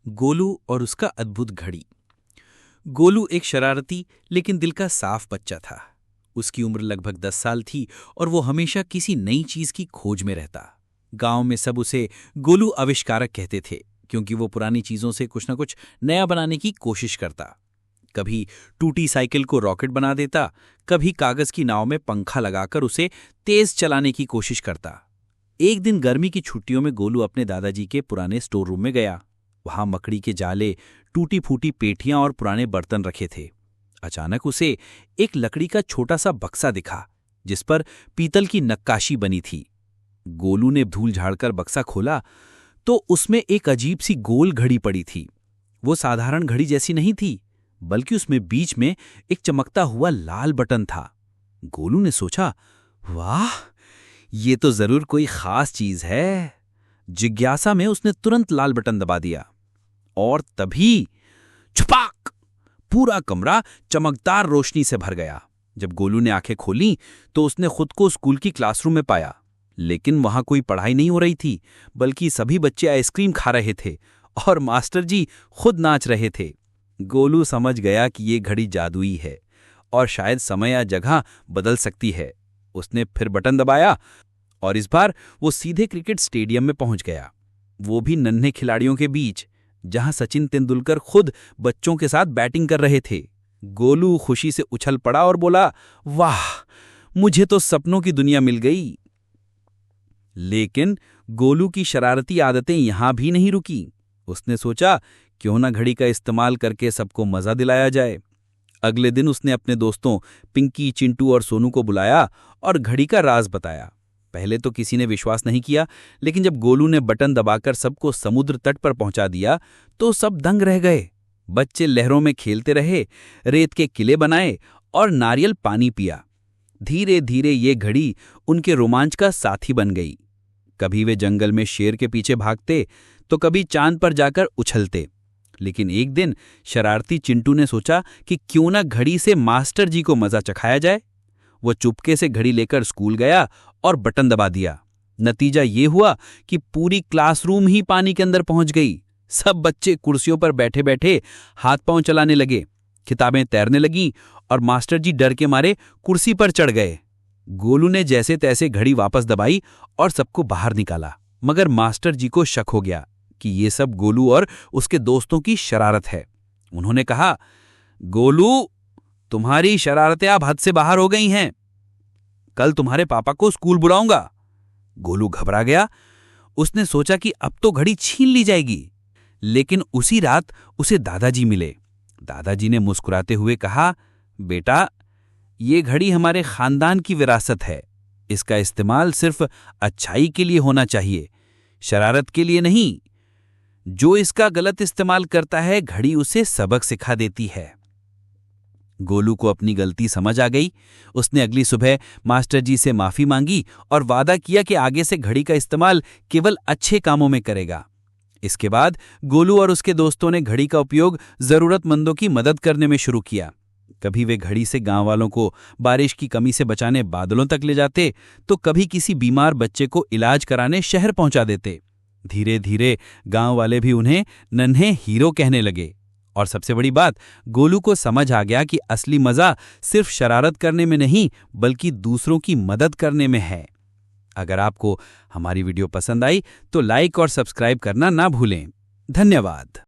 गोलू और उसका अद्भुत घड़ी। गोलू एक शरारती लेकिन दिल का साफ बच्चा था। उसकी उम्र लगभग 10 साल थी और वो हमेशा किसी नई चीज की खोज में रहता। गांव में सब उसे गोलू आविष्कारक कहते थे, क्योंकि वो पुरानी चीजों से कुछ न कुछ नया बनाने की कोशिश करता। कभी टूटी साइकिल को रॉकेट बना देता, कभी कागज की नाव में पंखा लगाकर उसे तेज चलाने की कोशिश करता। एक दिन गर्मी की छुट्टियों में गोलू अपने दादाजी के पुराने स्टोर रूम में गया। वहां मकड़ी के जाले, टूटी फूटी पेटियां और पुराने बर्तन रखे थे। अचानक उसे एक लकड़ी का छोटा सा बक्सा दिखा, जिस पर पीतल की नक्काशी बनी थी। गोलू ने धूल झाड़कर बक्सा खोला तो उसमें एक अजीब सी गोल घड़ी पड़ी थी। वो साधारण घड़ी जैसी नहीं थी, बल्कि उसमें बीच में एक चमकता हुआ लाल बटन था। गोलू ने सोचा, वाह, ये तो जरूर कोई खास चीज है। जिज्ञासा में उसने तुरंत लाल बटन दबा दिया और तभी छुपाक, पूरा कमरा चमकदार रोशनी से भर गया। जब गोलू ने आंखें खोली तो उसने खुद को स्कूल की क्लासरूम में पाया, लेकिन वहां कोई पढ़ाई नहीं हो रही थी, बल्कि सभी बच्चे आइसक्रीम खा रहे थे और मास्टर जी खुद नाच रहे थे। गोलू समझ गया कि ये घड़ी जादुई है और शायद समय या जगह बदल सकती है। उसने फिर बटन दबाया और इस बार वो सीधे क्रिकेट स्टेडियम में पहुंच गया, वो भी नन्हे खिलाड़ियों के बीच, जहां सचिन तेंदुलकर खुद बच्चों के साथ बैटिंग कर रहे थे। गोलू खुशी से उछल पड़ा और बोला, वाह, मुझे तो सपनों की दुनिया मिल गई। लेकिन गोलू की शरारती आदतें यहां भी नहीं रुकी। उसने सोचा, क्यों ना घड़ी का इस्तेमाल करके सबको मजा दिलाया जाए। अगले दिन उसने अपने दोस्तों पिंकी, चिंटू और सोनू को बुलाया और घड़ी का राज बताया। पहले तो किसी ने विश्वास नहीं किया, लेकिन जब गोलू ने बटन दबाकर सबको समुद्र तट पर पहुंचा दिया तो सब दंग रह गए। बच्चे लहरों में खेलते रहे, रेत के किले बनाए और नारियल पानी पिया। धीरे धीरे ये घड़ी उनके रोमांच का साथी बन गई। कभी वे जंगल में शेर के पीछे भागते तो कभी चांद पर जाकर उछलते। लेकिन एक दिन शरारती चिंटू ने सोचा कि क्यों ना घड़ी से मास्टर जी को मजा चखाया जाए। वो चुपके से घड़ी लेकर स्कूल गया और बटन दबा दिया। नतीजा ये हुआ कि पूरी क्लासरूम ही पानी के अंदर पहुंच गई। सब बच्चे कुर्सियों पर बैठे बैठे हाथ पांव चलाने लगे, किताबें तैरने लगीं और मास्टर जी डर के मारे कुर्सी पर चढ़ गए। गोलू ने जैसे तैसे घड़ी वापस दबाई और सबको बाहर निकाला, मगर मास्टर जी को शक हो गया कि ये सब गोलू और उसके दोस्तों की शरारत है। उन्होंने कहा, गोलू, तुम्हारी शरारतें अब हद से बाहर हो गई हैं। कल तुम्हारे पापा को स्कूल बुलाऊंगा। गोलू घबरा गया। उसने सोचा कि अब तो घड़ी छीन ली जाएगी। लेकिन उसी रात उसे दादाजी मिले। दादाजी ने मुस्कुराते हुए कहा, बेटा, ये घड़ी हमारे खानदान की विरासत है। इसका इस्तेमाल सिर्फ अच्छाई के लिए होना चाहिए, शरारत के लिए नहीं। जो इसका गलत इस्तेमाल करता है, घड़ी उसे सबक सिखा देती है। गोलू को अपनी गलती समझ आ गई। उसने अगली सुबह मास्टर जी से माफी मांगी और वादा किया कि आगे से घड़ी का इस्तेमाल केवल अच्छे कामों में करेगा। इसके बाद गोलू और उसके दोस्तों ने घड़ी का उपयोग जरूरतमंदों की मदद करने में शुरू किया। कभी वे घड़ी से गांव वालों को बारिश की कमी से बचाने बादलों तक ले जाते, तो कभी किसी बीमार बच्चे को इलाज कराने शहर पहुंचा देते। धीरे धीरे गांव वाले भी उन्हें नन्हे हीरो कहने लगे। और सबसे बड़ी बात, गोलू को समझ आ गया कि असली मजा सिर्फ शरारत करने में नहीं, बल्कि दूसरों की मदद करने में है। अगर आपको हमारी वीडियो पसंद आई तो लाइक और सब्सक्राइब करना ना भूलें। धन्यवाद।